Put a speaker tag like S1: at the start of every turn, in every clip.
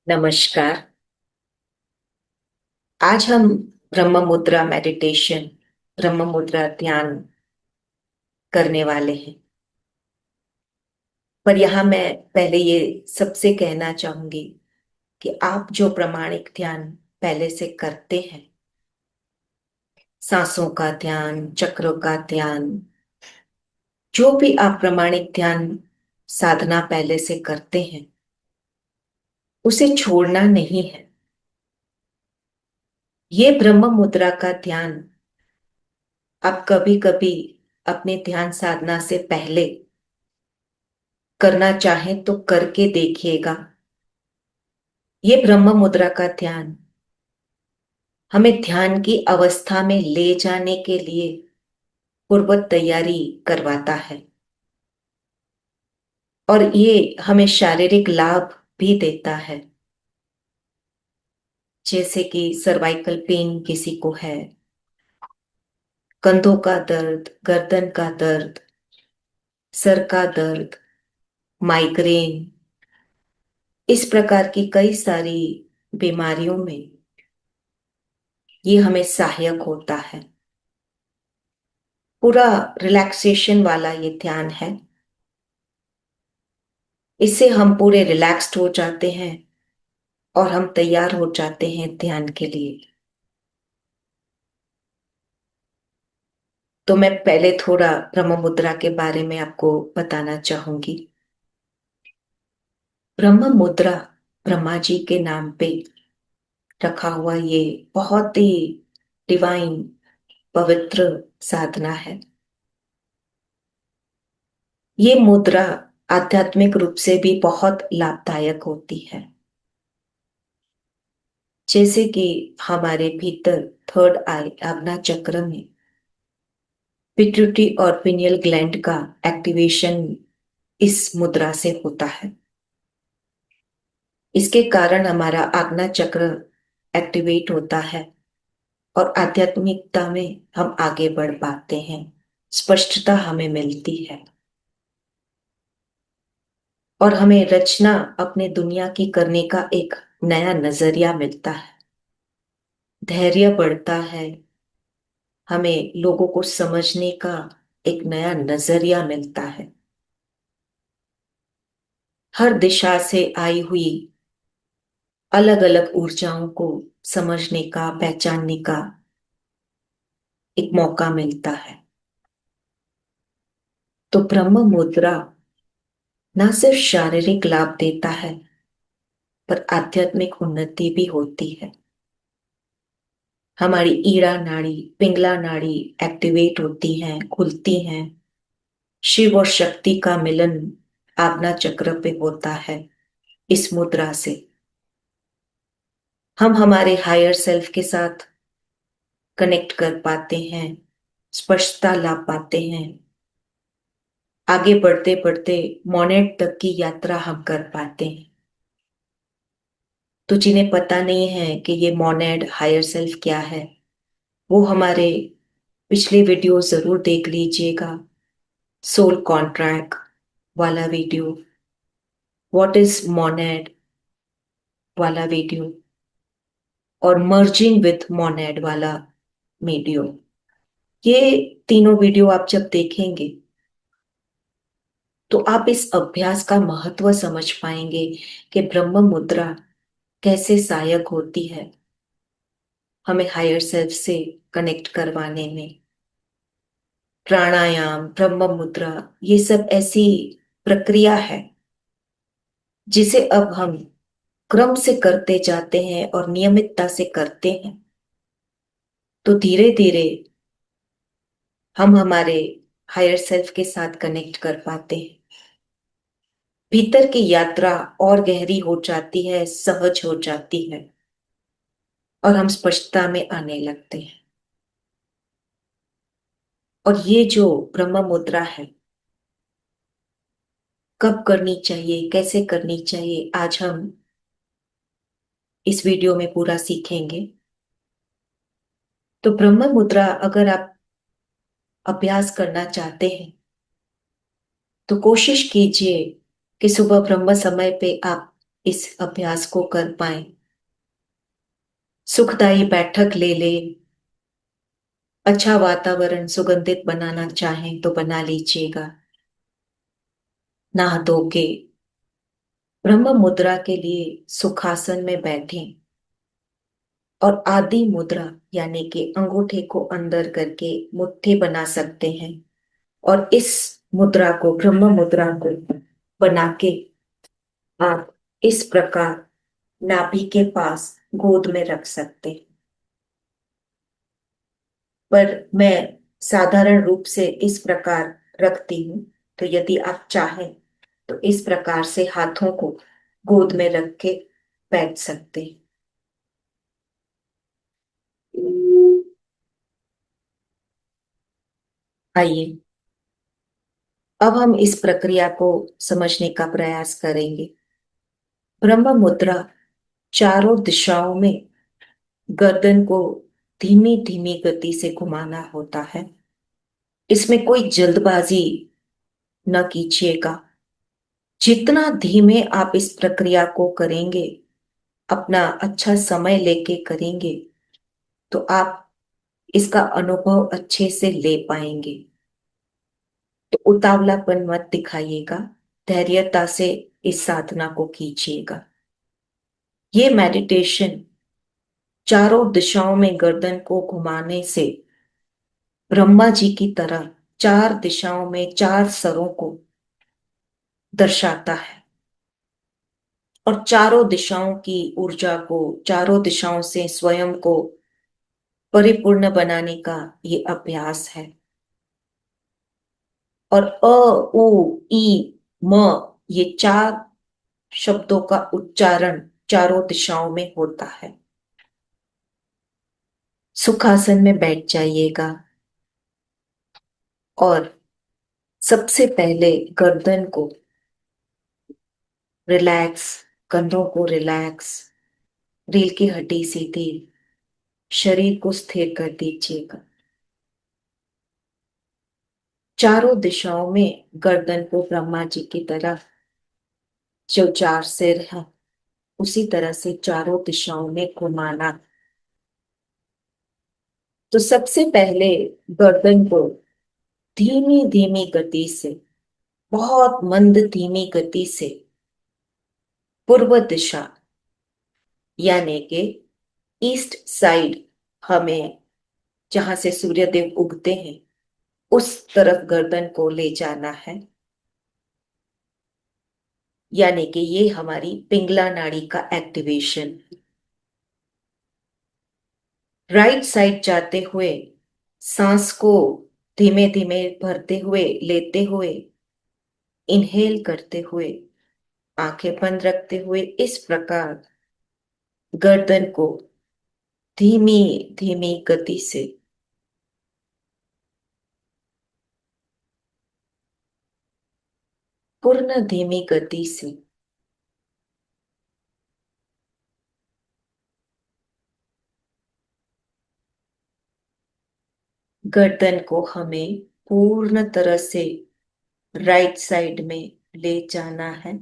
S1: नमस्कार। आज हम ब्रह्म मुद्रा मेडिटेशन, ब्रह्म मुद्रा ध्यान करने वाले हैं। पर यहाँ मैं पहले ये सबसे कहना चाहूंगी कि आप जो प्रामाणिक ध्यान पहले से करते हैं, सांसों का ध्यान, चक्रों का ध्यान, जो भी आप प्रामाणिक ध्यान साधना पहले से करते हैं, उसे छोड़ना नहीं है। ये ब्रह्म मुद्रा का ध्यान आप कभी कभी अपने ध्यान साधना से पहले करना चाहें तो करके देखिएगा। ये ब्रह्म मुद्रा का ध्यान हमें ध्यान की अवस्था में ले जाने के लिए पूर्व तैयारी करवाता है और ये हमें शारीरिक लाभ भी देता है। जैसे कि सर्वाइकल पेन किसी को है, कंधों का दर्द, गर्दन का दर्द, सर का दर्द, माइग्रेन, इस प्रकार की कई सारी बीमारियों में ये हमें सहायक होता है। पूरा रिलैक्सेशन वाला ये ध्यान है। इससे हम पूरे रिलैक्स्ड हो जाते हैं और हम तैयार हो जाते हैं ध्यान के लिए। तो मैं पहले थोड़ा ब्रह्म मुद्रा के बारे में आपको बताना चाहूंगी। ब्रह्म मुद्रा ब्रह्मा जी के नाम पे रखा हुआ ये बहुत ही डिवाइन, पवित्र साधना है। ये मुद्रा आध्यात्मिक रूप से भी बहुत लाभदायक होती है। जैसे कि हमारे भीतर थर्ड आई आज्ञा चक्र में पिट्यूटरी और पिनियल ग्लैंड का एक्टिवेशन इस मुद्रा से होता है। इसके कारण हमारा आज्ञा चक्र एक्टिवेट होता है और आध्यात्मिकता में हम आगे बढ़ पाते हैं, स्पष्टता हमें मिलती है और हमें रचना अपने दुनिया की करने का एक नया नजरिया मिलता है। धैर्य बढ़ता है, हमें लोगों को समझने का एक नया नजरिया मिलता है। हर दिशा से आई हुई अलग अलग ऊर्जाओं को समझने का, पहचानने का एक मौका मिलता है। तो ब्रह्म मुद्रा न सिर्फ शारीरिक लाभ देता है, पर आध्यात्मिक उन्नति भी होती है। हमारी ईड़ा नाड़ी, पिंगला नाड़ी एक्टिवेट होती हैं, खुलती हैं। शिव और शक्ति का मिलन आज्ञा चक्र पे होता है। इस मुद्रा से हम हमारे हायर सेल्फ के साथ कनेक्ट कर पाते हैं, स्पष्टता ला पाते हैं। आगे बढ़ते बढ़ते मोनेट तक की यात्रा हम कर पाते हैं। तो जिन्हें पता नहीं है कि ये मोनेड हायर सेल्फ क्या है, वो हमारे पिछले वीडियो जरूर देख लीजिएगा। सोल कॉन्ट्रैक्ट वाला वीडियो, व्हाट इज मोनेड वाला वीडियो और मर्जिंग विथ मोनेड वाला वीडियो। ये तीनों वीडियो आप जब देखेंगे तो आप इस अभ्यास का महत्व समझ पाएंगे कि ब्रह्म मुद्रा कैसे सहायक होती है हमें हायर सेल्फ से कनेक्ट करवाने में। प्राणायाम, ब्रह्म मुद्रा, ये सब ऐसी प्रक्रिया है जिसे अब हम क्रम से करते जाते हैं और नियमितता से करते हैं तो धीरे धीरे हम हमारे हायर सेल्फ के साथ कनेक्ट कर पाते हैं। भीतर की यात्रा और गहरी हो जाती है, सहज हो जाती है और हम स्पष्टता में आने लगते हैं। और ये जो ब्रह्म मुद्रा है, कब करनी चाहिए, कैसे करनी चाहिए, आज हम इस वीडियो में पूरा सीखेंगे। तो ब्रह्म मुद्रा अगर आप अभ्यास करना चाहते हैं तो कोशिश कीजिए कि सुबह ब्रह्म समय पे आप इस अभ्यास को कर पाए। सुखदायी बैठक ले ले, अच्छा वातावरण सुगंधित बनाना चाहें तो बना लीजिएगा। नहा धो के ब्रह्म मुद्रा के लिए सुखासन में बैठें और आदि मुद्रा यानी कि अंगूठे को अंदर करके मुट्ठी बना सकते हैं। और इस मुद्रा को, ब्रह्म मुद्रा को बना के आप इस प्रकार नाभि के पास गोद में रख सकते हैं। पर मैं साधारण रूप से इस प्रकार रखती हूं, तो यदि आप चाहें तो इस प्रकार से हाथों को गोद में रख के बैठ सकते हैं। आइए, अब हम इस प्रक्रिया को समझने का प्रयास करेंगे। ब्रह्म मुद्रा चारों दिशाओं में गर्दन को धीमी धीमी गति से घुमाना होता है। इसमें कोई जल्दबाजी न कीजिएगा। जितना धीमे आप इस प्रक्रिया को करेंगे, अपना अच्छा समय लेके करेंगे, तो आप इसका अनुभव अच्छे से ले पाएंगे। तो उतावलापन मत दिखाइएगा, धैर्यता से इस साधना को कीजिएगा। ये मेडिटेशन चारों दिशाओं में गर्दन को घुमाने से ब्रह्मा जी की तरह चार दिशाओं में चार सरों को दर्शाता है। और चारों दिशाओं की ऊर्जा को, चारों दिशाओं से स्वयं को परिपूर्ण बनाने का ये अभ्यास है। और अ, उ, ई, म, ये चार शब्दों का उच्चारण चारों दिशाओं में होता है। सुखासन में बैठ जाइएगा और सबसे पहले गर्दन को रिलैक्स, कंधों को रिलैक्स, रीढ़ की हड्डी सीधी, शरीर को स्थिर कर दीजिएगा। चारों दिशाओं में गर्दन को ब्रह्मा जी की तरह जो चार सिर है उसी तरह से चारों दिशाओं में घुमाना। तो सबसे पहले गर्दन को धीमी धीमी गति से, बहुत मंद धीमी गति से पूर्व दिशा यानी कि ईस्ट साइड, हमें जहां से सूर्यदेव उगते हैं उस तरफ गर्दन को ले जाना है। यानी कि ये हमारी पिंगला नाड़ी का एक्टिवेशन। राइट साइड जाते हुए सांस को धीमे धीमे भरते हुए, लेते हुए, इनहेल करते हुए, आंखें बंद रखते हुए इस प्रकार गर्दन को धीमी धीमी गति से, पूर्ण धीमी गति से गर्दन को हमें पूर्ण तरह से राइट साइड में ले जाना है।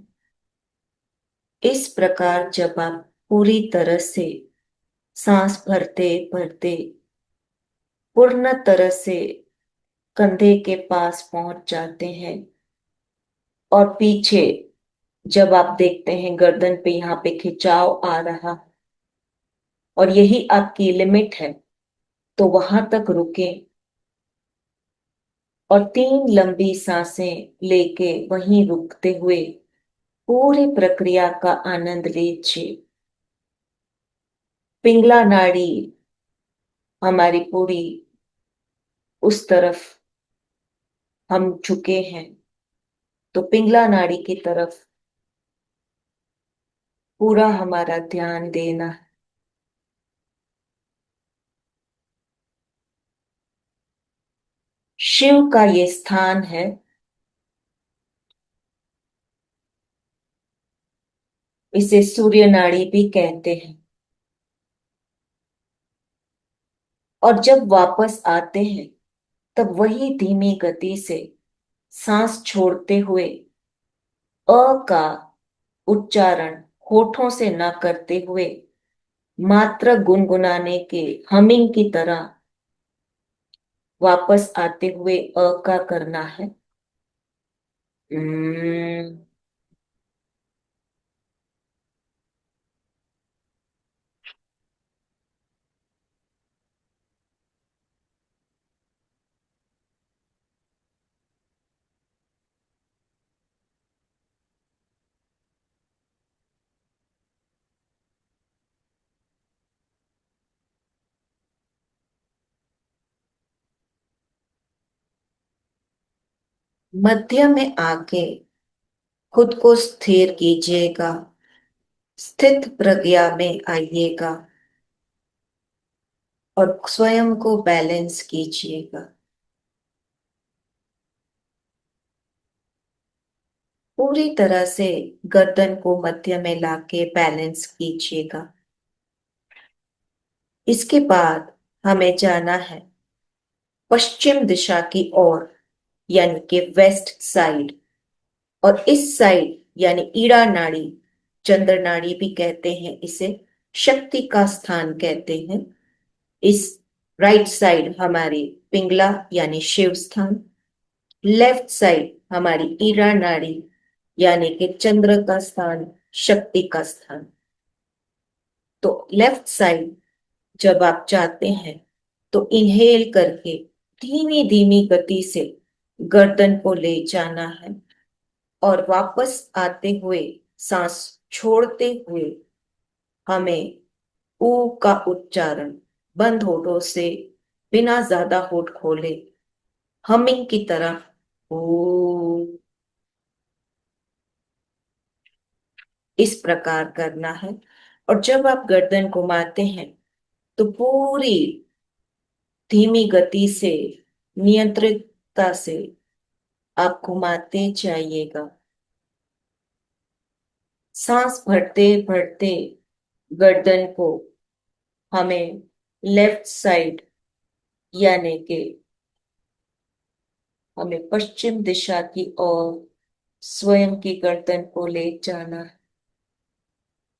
S1: इस प्रकार जब आप पूरी तरह से सांस भरते भरते पूर्ण तरह से कंधे के पास पहुंच जाते हैं और पीछे जब आप देखते हैं गर्दन पे यहाँ पे खिंचाव आ रहा और यही आपकी लिमिट है, तो वहां तक रुकें और तीन लंबी सांसें लेके वहीं रुकते हुए पूरी प्रक्रिया का आनंद लीजिए। पिंगला नाड़ी हमारी पूरी उस तरफ हम झुके हैं, तो पिंगला नाड़ी की तरफ पूरा हमारा ध्यान देना है। शिव का ये स्थान है। इसे सूर्य नाड़ी भी कहते हैं। और जब वापस आते हैं तब वही धीमी गति से सांस छोड़ते हुए अ का उच्चारण होठों से ना करते हुए मात्र गुनगुनाने के हमिंग की तरह वापस आते हुए का करना है। उम्म, मध्य में आके खुद को स्थिर कीजिएगा, स्थित प्रज्ञा में आइएगा और स्वयं को बैलेंस कीजिएगा। पूरी तरह से गर्दन को मध्य में लाके बैलेंस कीजिएगा। इसके बाद हमें जाना है पश्चिम दिशा की ओर, यानी कि वेस्ट साइड। और इस साइड यानी ईड़ा नाड़ी, चंद्र नाड़ी भी कहते हैं इसे, शक्ति का स्थान कहते हैं। इस राइट साइड हमारी पिंगला यानी शिव स्थान, लेफ्ट साइड हमारी ईड़ा नाड़ी यानी कि चंद्र का स्थान, शक्ति का स्थान। तो लेफ्ट साइड जब आप जाते हैं तो इनहेल करके धीमी धीमी गति से गर्दन को ले जाना है और वापस आते हुए सांस छोड़ते हुए हमें ऊ का उच्चारण बंद होठों से, बिना ज्यादा होठ खोले, हमिंग की तरह ओ, इस प्रकार करना है। और जब आप गर्दन घुमाते हैं तो पूरी धीमी गति से, नियंत्रितता से आप घुमाते जाइएगा। सांस भरते भरते गर्दन को हमें लेफ्ट साइड यानी कि हमें पश्चिम दिशा की ओर स्वयं की गर्दन को ले जाना है।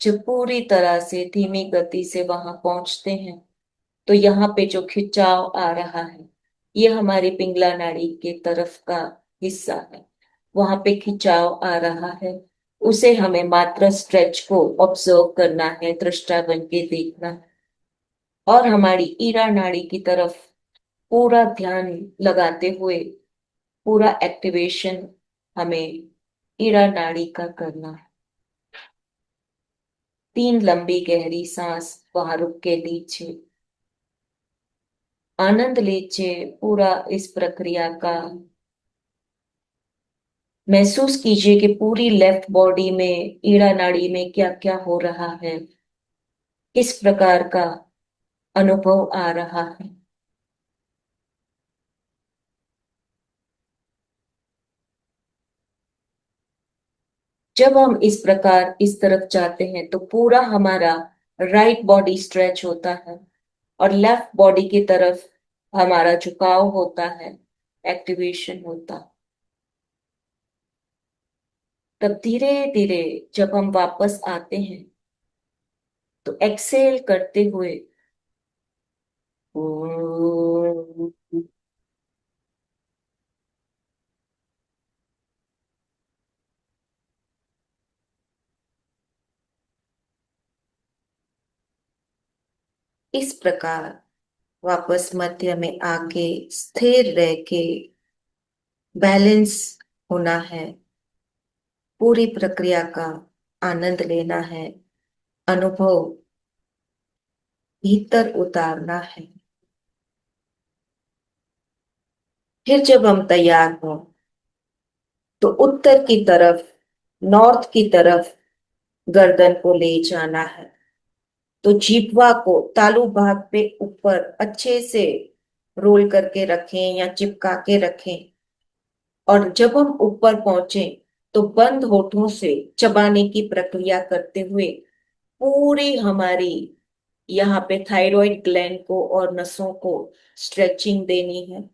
S1: जब पूरी तरह से धीमी गति से वहां पहुंचते हैं तो यहाँ पे जो खिंचाव आ रहा है ये हमारी पिंगला नाड़ी के तरफ का हिस्सा है। वहां पे खिंचाव आ रहा है, उसे हमें मात्र स्ट्रेच को ऑब्जर्व करना है, दृष्टा बन के देखना है और हमारी ईरा नाड़ी की तरफ पूरा ध्यान लगाते हुए पूरा एक्टिवेशन हमें ईरा नाड़ी का करना है। 3 लंबी गहरी सांस वहां रुक के लीजिए, आनंद लीजिए पूरा इस प्रक्रिया का। महसूस कीजिए कि पूरी लेफ्ट बॉडी में, ईड़ा नाड़ी में क्या क्या हो रहा है, किस प्रकार का अनुभव आ रहा है। जब हम इस प्रकार इस तरफ जाते हैं तो पूरा हमारा राइट बॉडी स्ट्रेच होता है और लेफ्ट बॉडी की तरफ हमारा झुकाव होता है, एक्टिवेशन होता है। तब धीरे धीरे जब हम वापस आते हैं तो एक्सेल करते हुए इस प्रकार वापस मध्य में आके स्थिर रह के बैलेंस होना है, पूरी प्रक्रिया का आनंद लेना है, अनुभव भीतर उतारना है। फिर जब हम तैयार हों तो उत्तर की तरफ, नॉर्थ की तरफ गर्दन को ले जाना है। तो जीभवा को तालू भाग पे ऊपर अच्छे से रोल करके रखें या चिपका के रखें और जब हम ऊपर पहुंचे तो बंद होठों से चबाने की प्रक्रिया करते हुए पूरी हमारी यहाँ पे थायराइड ग्लैंड को और नसों को स्ट्रेचिंग देनी है।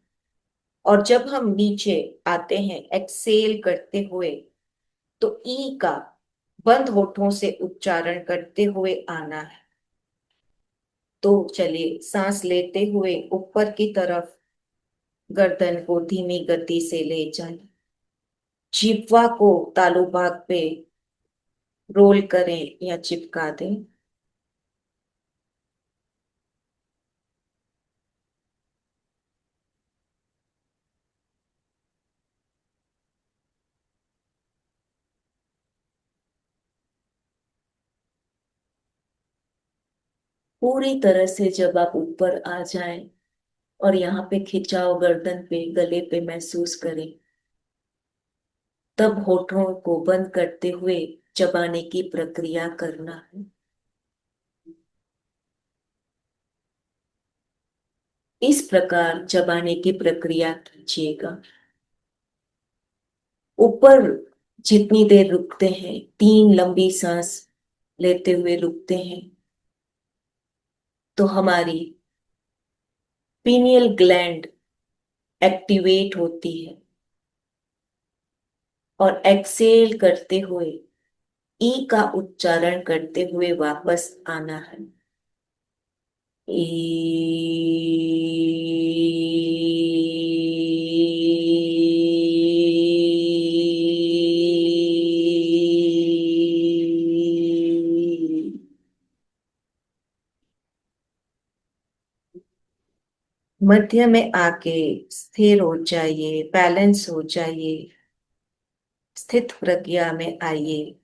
S1: और जब हम नीचे आते हैं एक्सेल करते हुए तो ई का बंद होठों से उच्चारण करते हुए आना है। तो चलिए, सांस लेते हुए ऊपर की तरफ गर्दन को धीमी गति से ले जाएं। जिह्वा को तालु भाग पे रोल करें या चिपका दें। पूरी तरह से जब आप ऊपर आ जाएं और यहाँ पे खिंचाव गर्दन पे गले पे महसूस करें, तब होठों को बंद करते हुए चबाने की प्रक्रिया करना है। इस प्रकार चबाने की प्रक्रिया कीजिएगा। ऊपर जितनी देर रुकते हैं, 3 लंबी सांस लेते हुए रुकते हैं, तो हमारी पीनियल ग्लैंड एक्टिवेट होती है। और एक्सेल करते हुए ई का उच्चारण करते हुए वापस आना है। ई। मध्य में आके स्थिर हो जाइए, बैलेंस हो जाइए, स्थित प्रज्ञा में आइए,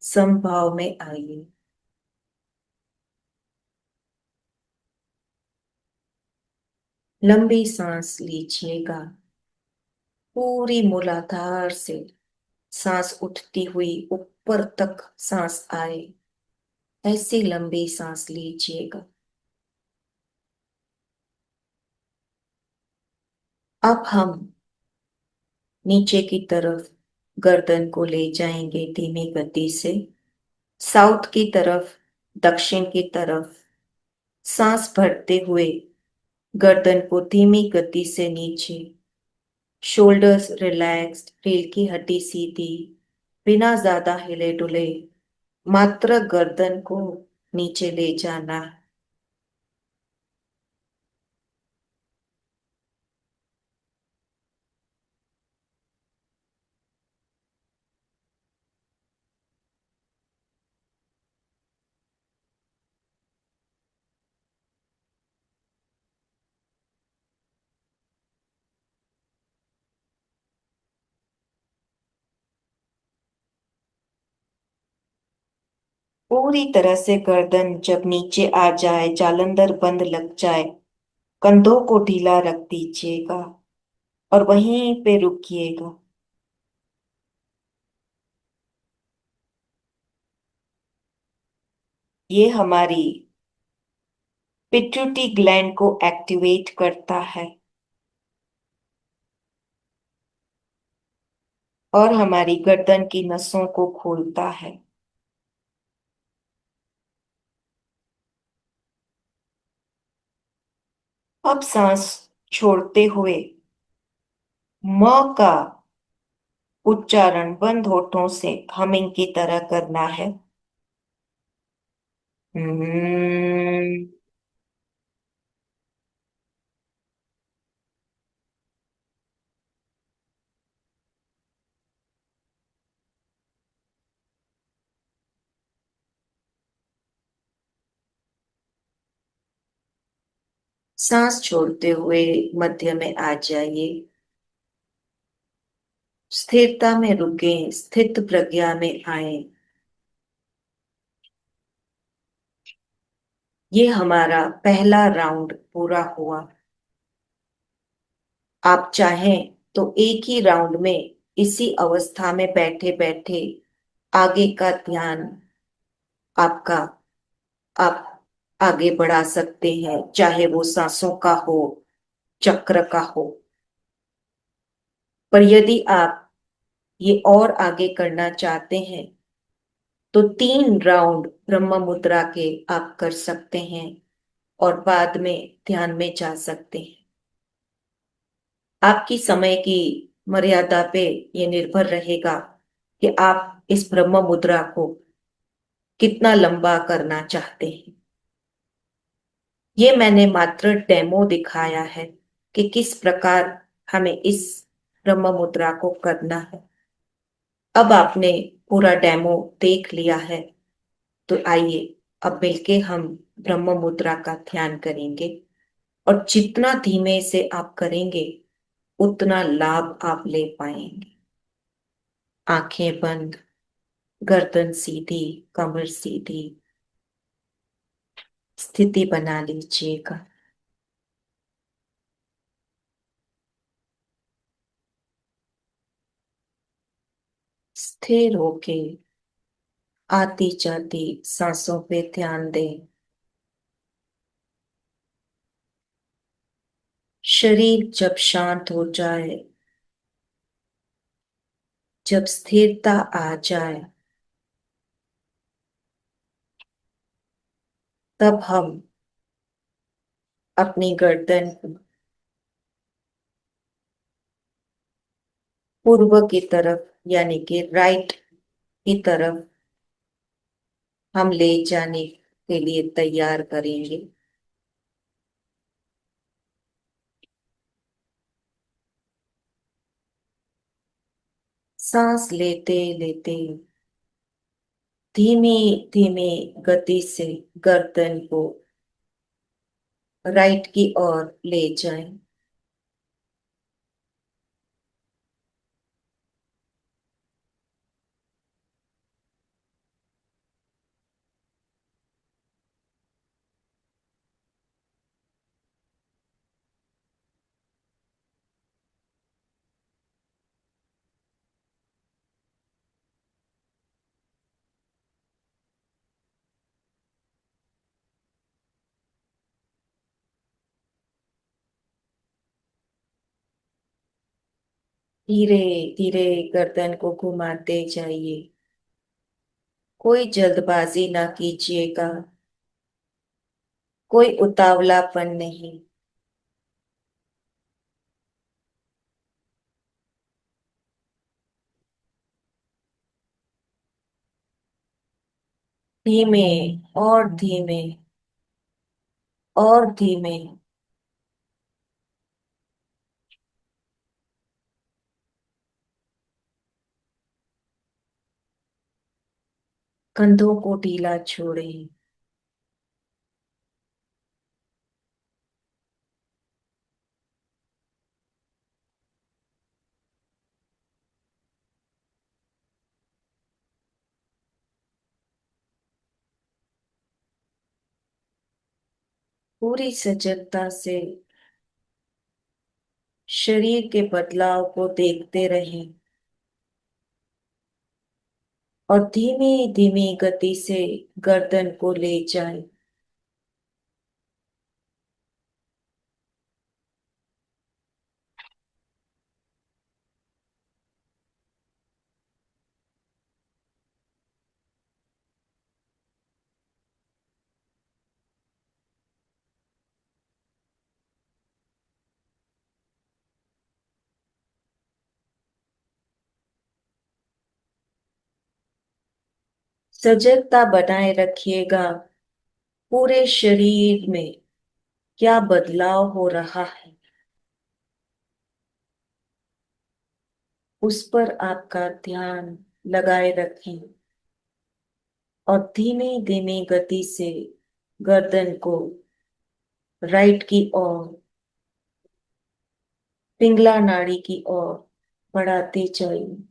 S1: समभाव में आइए। लंबी सांस लीजिएगा। पूरी मूलाधार से सांस उठती हुई ऊपर तक सांस आए, ऐसी लंबी सांस लीजिएगा। अब हम नीचे की तरफ गर्दन को ले जाएंगे धीमी गति से, साउथ की तरफ, दक्षिण की तरफ। सांस भरते हुए गर्दन को धीमी गति से नीचे, शोल्डर्स रिलैक्स्ड, रीढ़ की हड्डी सीधी, बिना ज्यादा हिले डुले, मात्र गर्दन को नीचे ले जाना। पूरी तरह से गर्दन जब नीचे आ जाए, जालंधर बंद लग जाए, कंधों को ढीला रख दीजिएगा और वहीं पे रुकिएगा। ये हमारी पिट्यूटरी ग्लैंड को एक्टिवेट करता है और हमारी गर्दन की नसों को खोलता है। अब सांस छोड़ते हुए म का उच्चारण बंद होठों से हमिंग की तरह करना है। हम्म। सांस छोड़ते हुए मध्य में आ जाइए, स्थिरता में रुके, स्थित प्रज्ञा में आए। ये हमारा पहला राउंड पूरा हुआ। आप चाहें तो एक ही राउंड में इसी अवस्था में बैठे बैठे आगे का ध्यान आपका आप आगे बढ़ा सकते हैं, चाहे वो सांसों का हो, चक्र का हो। पर यदि आप ये और आगे करना चाहते हैं, तो 3 राउंड ब्रह्म मुद्रा के आप कर सकते हैं और बाद में ध्यान में जा सकते हैं। आपकी समय की मर्यादा पे ये निर्भर रहेगा कि आप इस ब्रह्म मुद्रा को कितना लंबा करना चाहते हैं। ये मैंने मात्र डेमो दिखाया है कि किस प्रकार हमें इस ब्रह्म मुद्रा को करना है। अब आपने पूरा डेमो देख लिया है, तो आइए अब मिलके हम ब्रह्म मुद्रा का ध्यान करेंगे। और जितना धीमे से आप करेंगे उतना लाभ आप ले पाएंगे। आंखें बंद, गर्दन सीधी, कमर सीधी, स्थिति बना लीजिएगा। स्थिर होके आती जाती सांसों पे ध्यान दें। शरीर जब शांत हो जाए, जब स्थिरता आ जाए, तब हम अपनी गर्दन को पूर्व की तरफ यानी कि राइट की तरफ हम ले जाने के लिए तैयार करेंगे। सांस लेते लेते धीमी धीमी गति से गर्दन को राइट की ओर ले जाएं। धीरे धीरे गर्दन को घुमाते जाइए। कोई जल्दबाजी ना कीजिएगा, कोई उतावलापन नहीं। धीमे और धीमे और धीमे। कंधों को ढीला छोड़ें। पूरी सजगता से शरीर के बदलाव को देखते रहें और धीमी धीमी गति से गर्दन को ले जाएं। सजगता बनाए रखिएगा। पूरे शरीर में क्या बदलाव हो रहा है, उस पर आपका ध्यान लगाए रखें और धीमी धीमी गति से गर्दन को राइट की ओर, पिंगला नाड़ी की ओर बढ़ाते जाइए।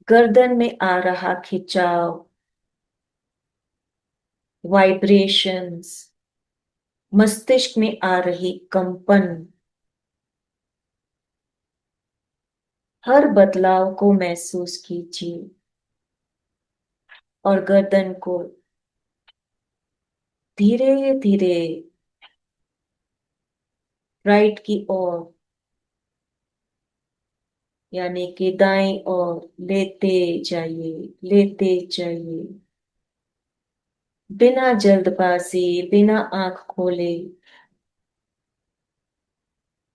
S1: गर्दन में आ रहा खिंचाव, वाइब्रेशंस, मस्तिष्क में आ रही कंपन, हर बदलाव को महसूस कीजिए और गर्दन को धीरे धीरे राइट की ओर यानी कि दाईं ओर लेते जाइए, लेते जाइए, बिना जल्दबाजी, बिना आंख खोले,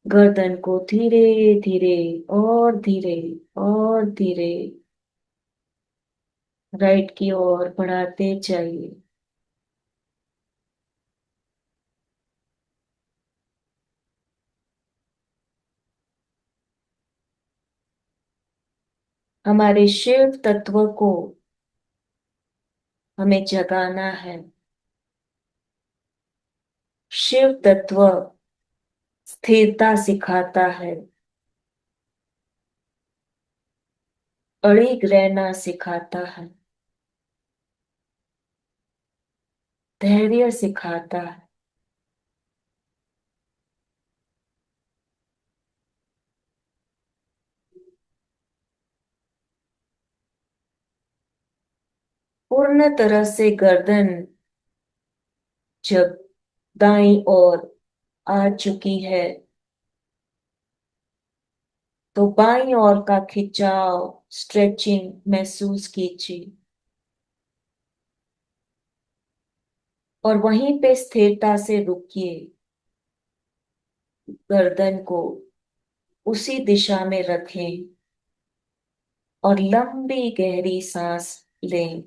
S1: गर्दन को धीरे धीरे और धीरे और धीरे राइट की ओर बढ़ाते जाइए। हमारे शिव तत्व को हमें जगाना है। शिव तत्व स्थिरता सिखाता है, अड़िग रहना सिखाता है, धैर्य सिखाता है। पूर्ण तरह से गर्दन जब दाईं ओर आ चुकी है तो बाईं ओर का खिंचाव, स्ट्रेचिंग महसूस कीजिए और वहीं पे स्थिरता से रुकिए। गर्दन को उसी दिशा में रखें और लंबी गहरी सांस लें।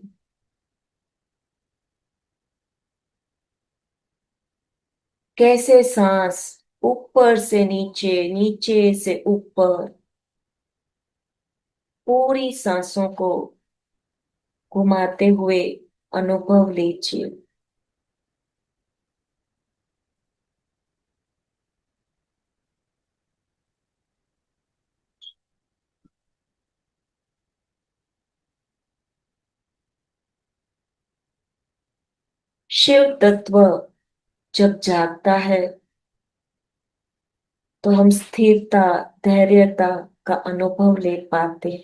S1: कैसे सांस ऊपर से नीचे, नीचे से ऊपर, पूरी सांसों को घुमाते हुए अनुभव लीजिए। शिव तत्व जब जागता है तो हम स्थिरता, धैर्यता का अनुभव ले पाते हैं।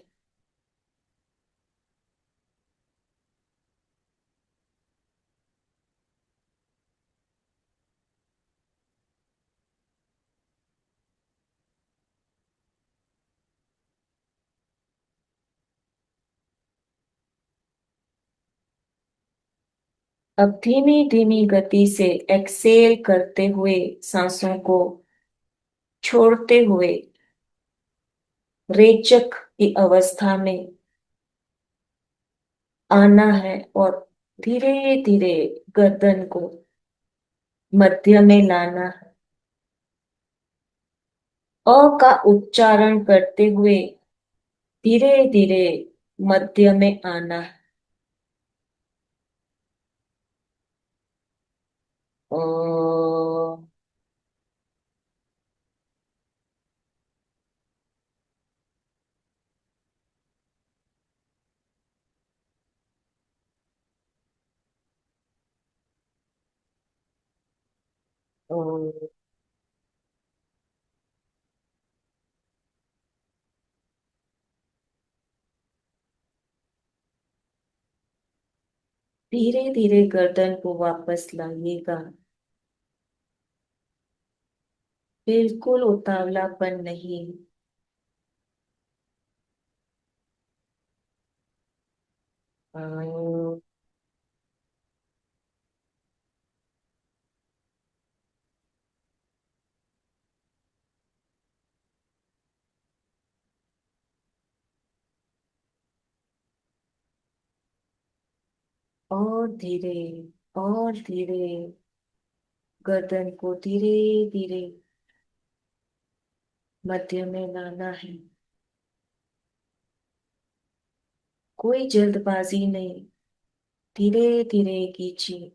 S1: अब धीमी धीमी गति से एक्सेल करते हुए सांसों को छोड़ते हुए रेचक की अवस्था में आना है और धीरे धीरे गर्दन को मध्य में लाना है। अ का उच्चारण करते हुए धीरे धीरे मध्य में आना है। अ, अ, धीरे धीरे गर्दन को वापस लाइएगा। बिल्कुल उतावलापन नहीं। अ, और धीरे और धीरे गर्दन को धीरे धीरे मध्य में लाना है। कोई जल्दबाजी नहीं, धीरे धीरे कीजिए।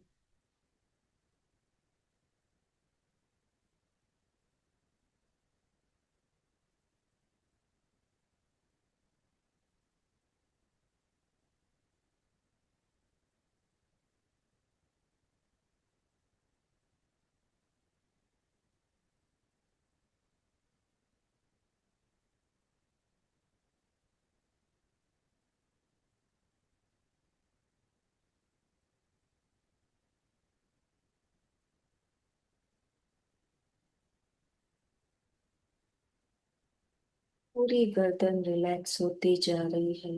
S1: पूरी गर्दन रिलैक्स होती जा रही है,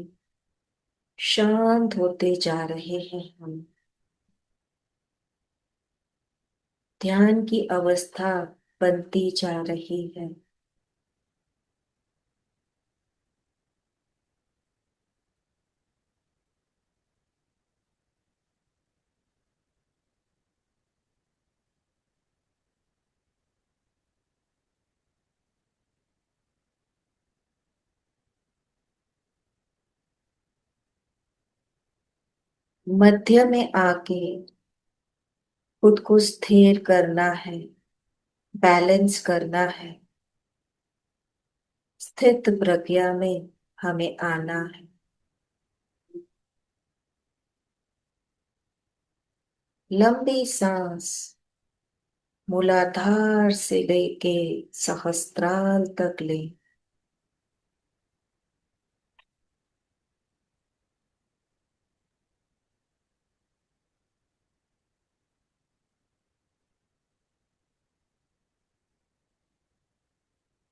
S1: शांत होते जा रहे हैं हम। ध्यान की अवस्था बनती जा रही है। मध्य में आके खुद को स्थिर करना है, बैलेंस करना है। स्थित प्रज्ञा में हमें आना है। लंबी सांस मूलाधार से लेके सहस्त्राल तक ले।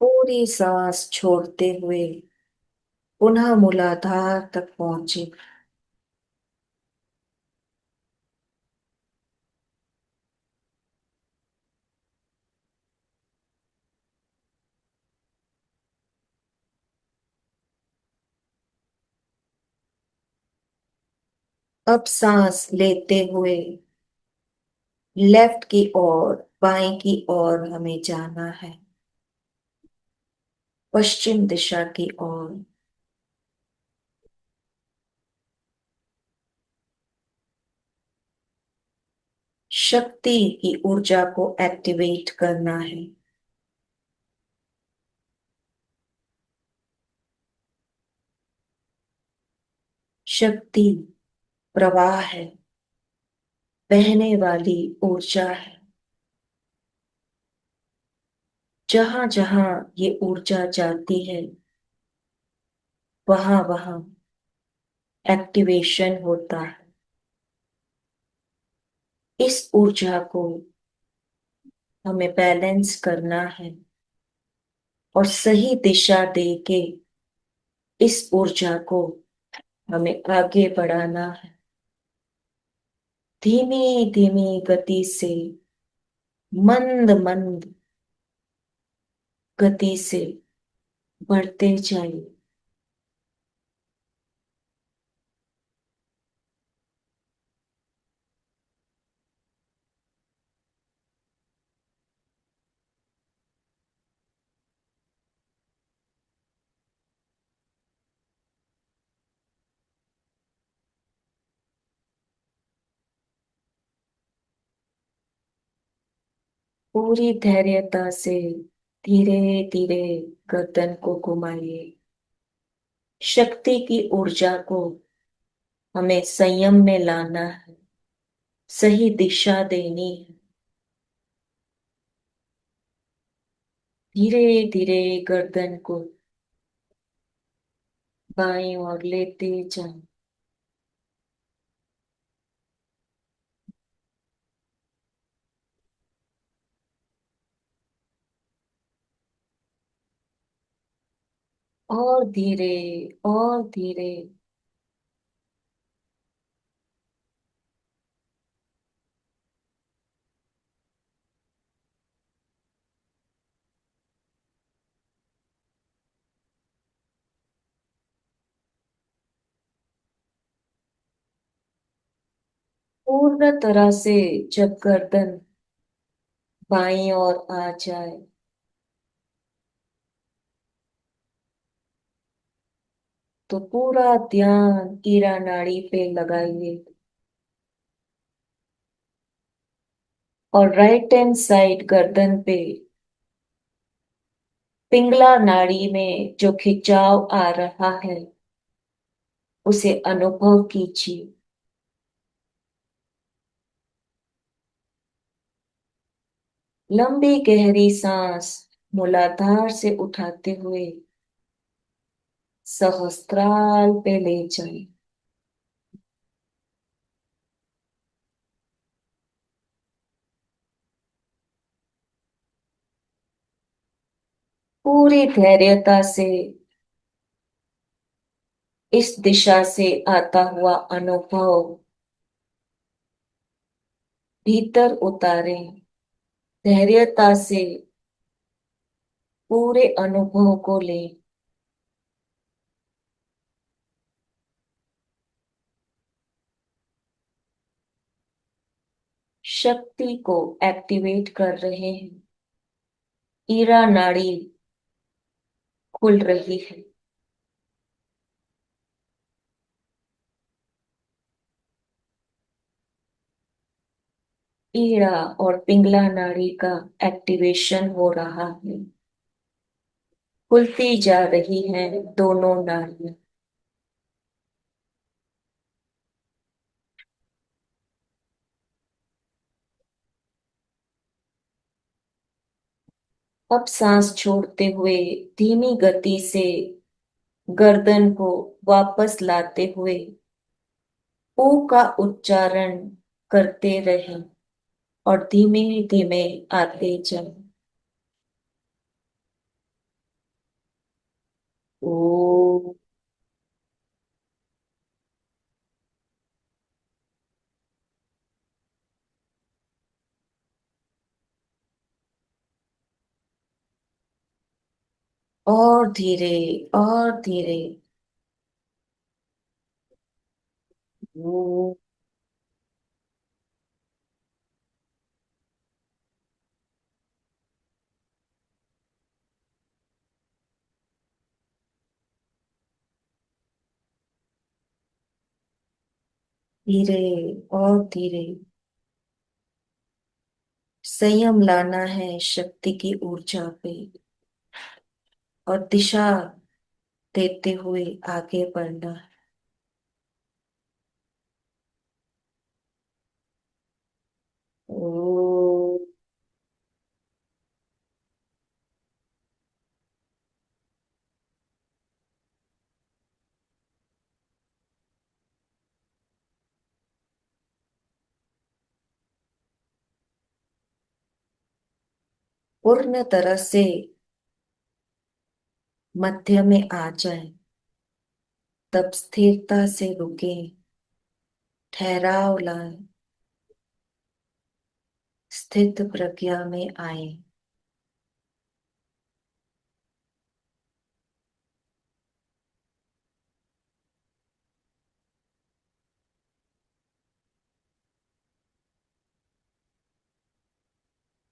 S1: पूरी सांस छोड़ते हुए पुनः मूलाधार तक पहुंचे। अब सांस लेते हुए लेफ्ट की ओर, बाएं की ओर हमें जाना है, पश्चिम दिशा की ओर। शक्ति की ऊर्जा को एक्टिवेट करना है। शक्ति प्रवाह है, बहने वाली ऊर्जा है। जहां जहां ये ऊर्जा जाती है, वहां वहां एक्टिवेशन होता है। इस ऊर्जा को हमें बैलेंस करना है और सही दिशा दे के इस ऊर्जा को हमें आगे बढ़ाना है। धीमी धीमी गति से, मंद मंद गति से बढ़ते जाइए। पूरी धैर्यता से धीरे धीरे गर्दन को घुमाइए। शक्ति की ऊर्जा को हमें संयम में लाना है, सही दिशा देनी है। धीरे धीरे गर्दन को बाईं ओर लेते जाएं। और धीरे, और धीरे। पूर्ण तरह से जब गर्दन बाईं ओर आ जाए, तो पूरा ध्यान ईरा नाड़ी पे लगाइए और राइट हैंड साइड गर्दन पे पिंगला नाड़ी में जो खिंचाव आ रहा है उसे अनुभव कीजिए। लंबी गहरी सांस मूलाधार से उठाते हुए सहस्त्राल पे ले जाए। पूरी धैर्यता से इस दिशा से आता हुआ अनुभव भीतर उतारें। धैर्यता से पूरे अनुभव को लें। शक्ति को एक्टिवेट कर रहे हैं। ईरा नाड़ी खुल रही है। ईड़ा और पिंगला नाड़ी का एक्टिवेशन हो रहा है। खुलती जा रही हैं दोनों नाड़ियां। अब सांस छोड़ते हुए धीमी गति से गर्दन को वापस लाते हुए ओ का उच्चारण करते रहें और धीमे धीमे आते जाएं। ओ। और धीरे और धीरे। ओ। धीरे और धीरे। संयम लाना है शक्ति की ऊर्जा पे और दिशा देते हुए आगे बढ़ना है। ओ। पूर्ण तरह से मध्य में आ जाए। तब स्थिरता से रुके। ठहराव लाए। स्थित प्रज्ञा में आए।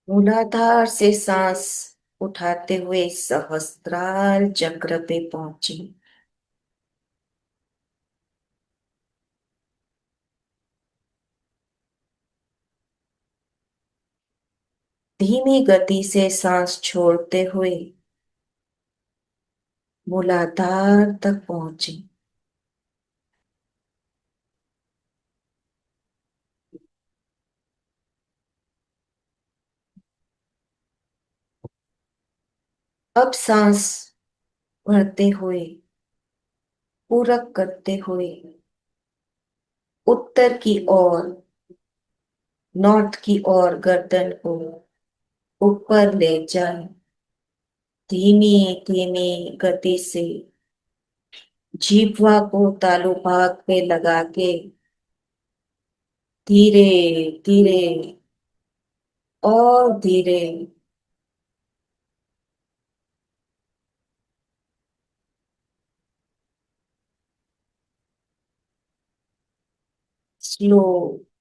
S1: मूलाधार से सांस उठाते हुए सहस्त्रार चक्र पे पहुंचे। धीमी गति से सांस छोड़ते हुए मूलाधार तक पहुंचे। अब सांस भरते हुए पूरक करते हुए उत्तर की ओर, नॉर्थ की ओर गर्दन को ऊपर ले जाए। धीमी धीमी गति से जीह्वा को तालू भाग पे लगा के धीरे धीरे और धीरे स्लो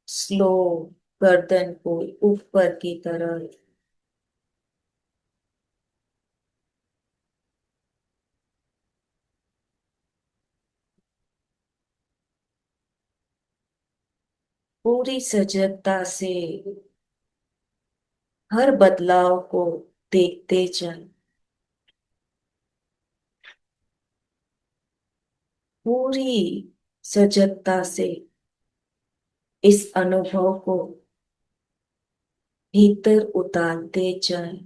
S1: स्लो गर्दन को ऊपर की तरफ। पूरी सजगता से हर बदलाव को देखते जाएं। पूरी सजगता से इस अनुभव को भीतर उतारते जाएं।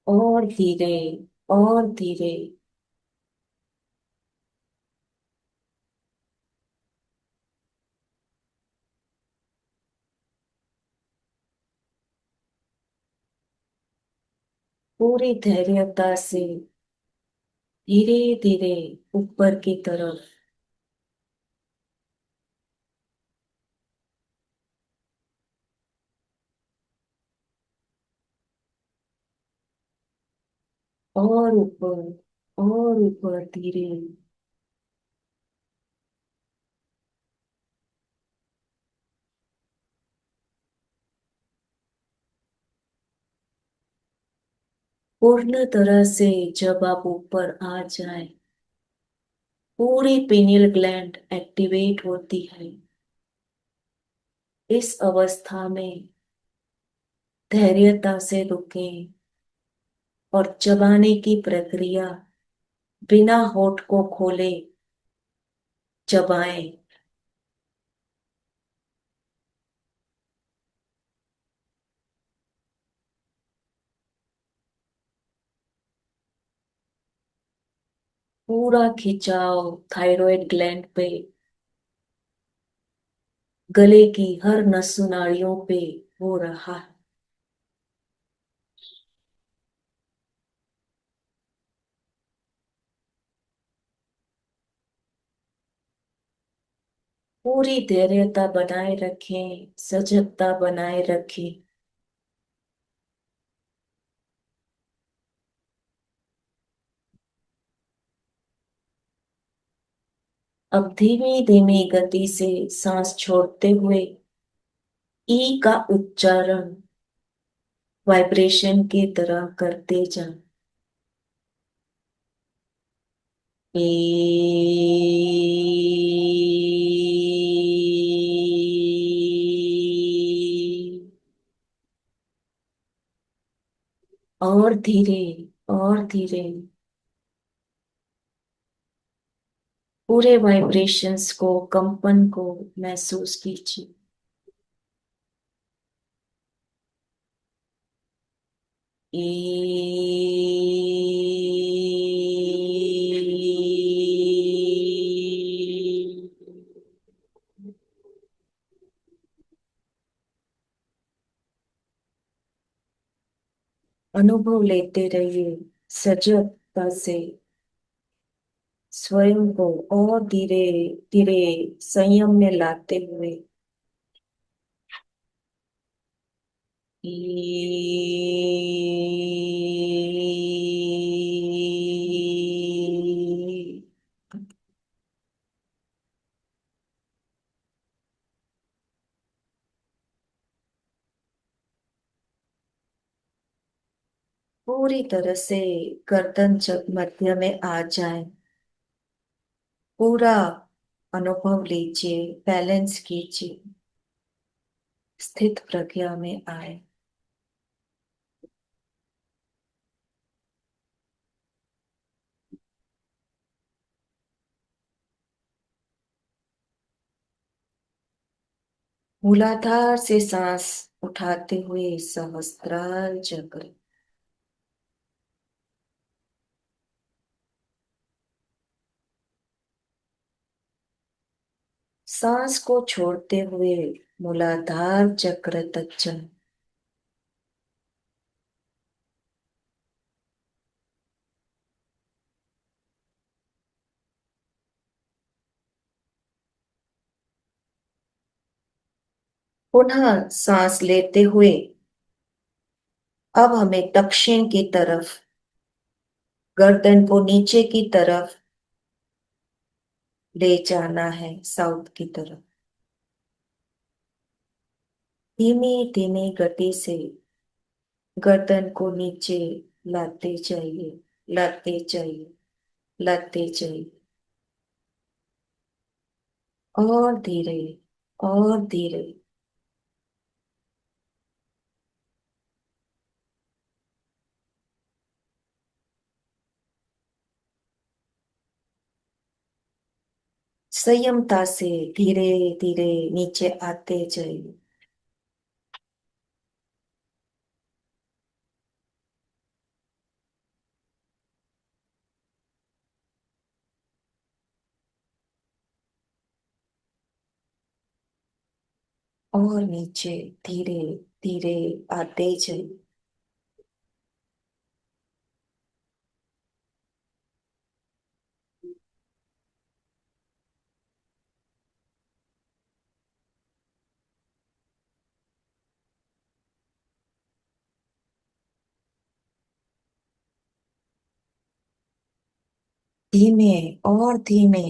S1: और धीरे और धीरे पूरी धैर्यता से धीरे धीरे ऊपर की तरफ। और ऊपर और ऊपर धीरे। पूर्ण तरह से जब आप ऊपर आ जाए, पूरी पीनियल ग्लैंड एक्टिवेट होती है। इस अवस्था में धैर्यता से रुकें और चबाने की प्रक्रिया बिना होठ को खोले चबाएं। पूरा खिंचाव थायराइड ग्लैंड पे, गले की हर नस नाड़ियों पे हो रहा है। पूरी धैर्यता बनाए रखें, सजगता बनाए रखें। अब धीमी धीमी गति से सांस छोड़ते हुए ई का उच्चारण वाइब्रेशन की तरह करते जाएं। ई। और धीरे और धीरे पूरे वाइब्रेशंस को, कंपन को महसूस कीजिए। ई। अनुभव लेते रहिए सजगता से, स्वयं को और धीरे धीरे संयम में लाते हुए। पूरी तरह से गर्दन जब मध्य में आ जाए, पूरा अनुभव लीजिए, बैलेंस कीजिए, स्थित प्रज्ञा में आए। मूलाधार से सांस उठाते हुए सहस्त्रार चक्र, सांस को छोड़ते हुए मूलाधार चक्र तक जाए। पुनः सांस लेते हुए अब हमें दक्षिण की तरफ, गर्दन को नीचे की तरफ ले जाना है, साउथ की तरफ। धीमी धीमी गति से गर्दन को नीचे लाते जाइए, लाते जाइए, लाते जाइए। और धीरे और धीरे। संयमता से धीरे धीरे नीचे आते जाइए। और नीचे धीरे धीरे आते जाइए। धीमे और धीमे।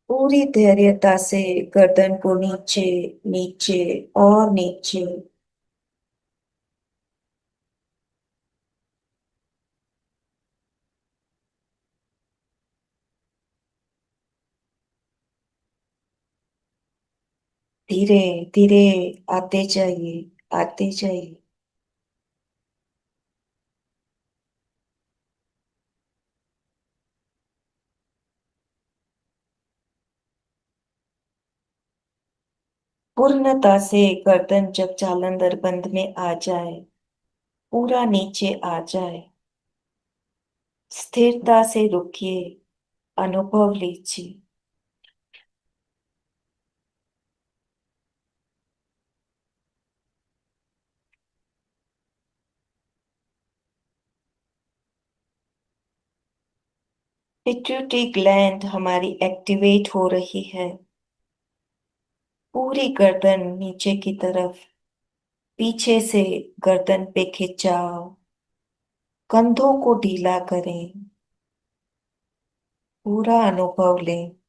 S1: पूरी धैर्यता से गर्दन को नीचे, नीचे और नीचे। धीरे धीरे आते जाइए, आते जाइए। पूर्णता से गर्दन जब जालंधर बंद में आ जाए, पूरा नीचे आ जाए, स्थिरता से रुकिए, अनुभव लीजिए। पिट्यूटरी ग्लैंड हमारी एक्टिवेट हो रही है। पूरी गर्दन नीचे की तरफ, पीछे से गर्दन पे खिंचाव, कंधों को ढीला करें, पूरा अनुभव लें।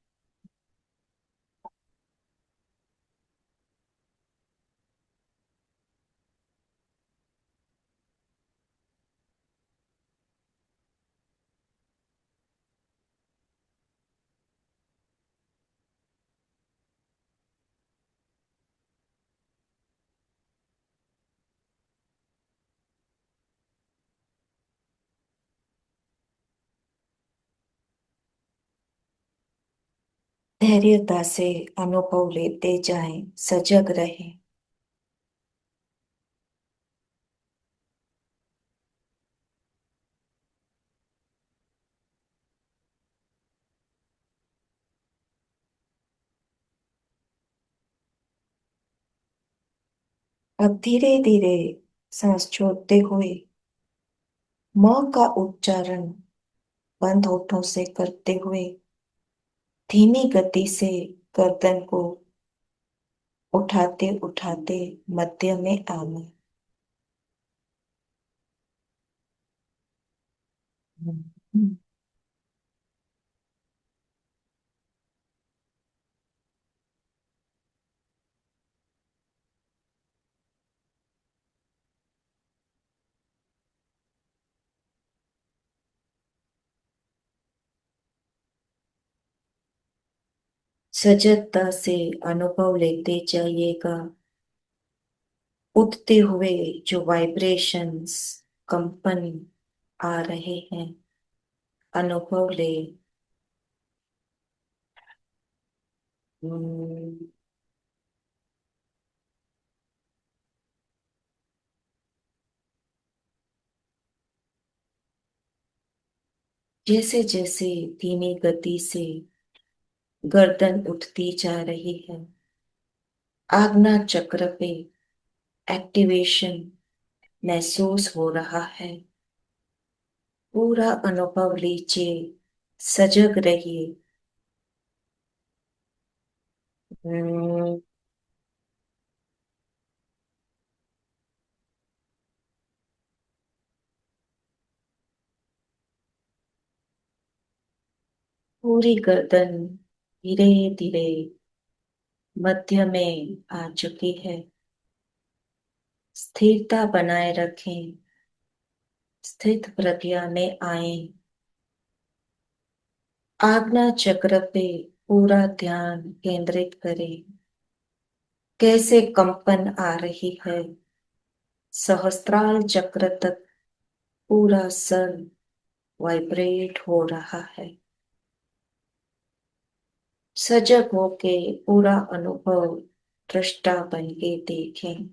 S1: धैर्यता से अनुभव लेते जाएं, सजग रहें। अब धीरे धीरे सांस छोड़ते हुए मां का उच्चारण बंद होठों से करते हुए धीमी गति से गर्दन को उठाते उठाते मध्य में आना। सजगता से अनुभव लेते जाइएगा। उठते हुए जो वाइब्रेशंस, कंपन आ रहे हैं, अनुभव ले। हम्म, जैसे जैसे धीमी गति से गर्दन उठती जा रही है, आज्ञा चक्र पे एक्टिवेशन महसूस हो रहा है। पूरा अनुभव लीजिए, सजग रहिए। हम्म, पूरी गर्दन धीरे धीरे मध्य में आ चुकी है। स्थिरता बनाए रखें, स्थित प्रज्ञा में आए। आज्ञा चक्र पे पूरा ध्यान केंद्रित करें। कैसे कंपन आ रही है, सहस्त्रार चक्र तक पूरा सर वाइब्रेट हो रहा है। सजग होके पूरा अनुभव दृष्टा बन के देखें।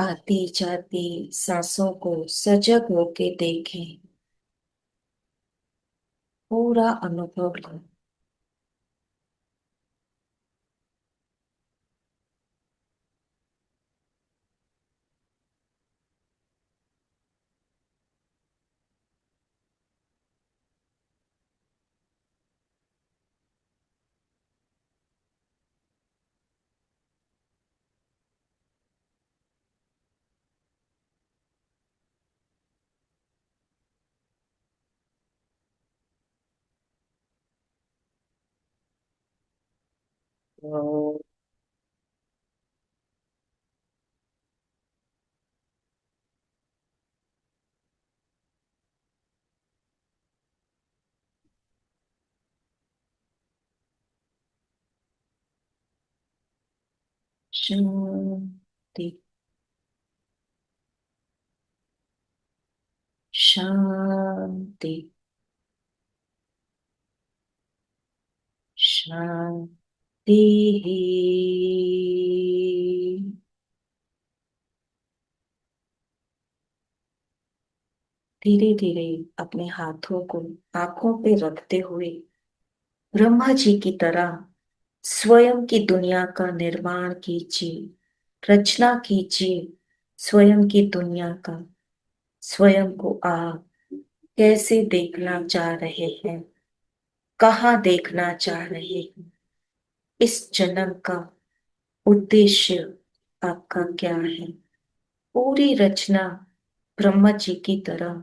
S1: आती जाती सांसों को सजग होके देखें, पूरा अनुभव लें। तो शांति, शांति, शांति। धीरे धीरे अपने हाथों को आंखों पे रखते हुए ब्रह्मा जी की तरह स्वयं की दुनिया का निर्माण कीजिए, रचना कीजिए स्वयं की दुनिया का। स्वयं को आप कैसे देखना चाह रहे हैं, कहाँ देखना चाह रहे हैं, इस जन्म का उद्देश्य आपका क्या है। पूरी रचना ब्रह्मा जी की तरह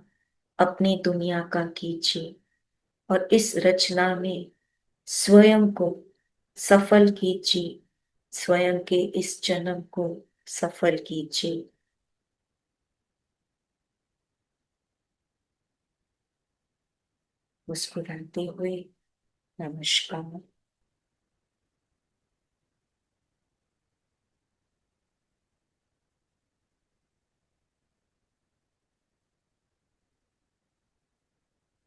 S1: अपनी दुनिया का कीजिए और इस रचना में स्वयं को सफल कीजिए, स्वयं के इस जन्म को सफल कीजिए। मुस्कुराते हुए नमस्कार।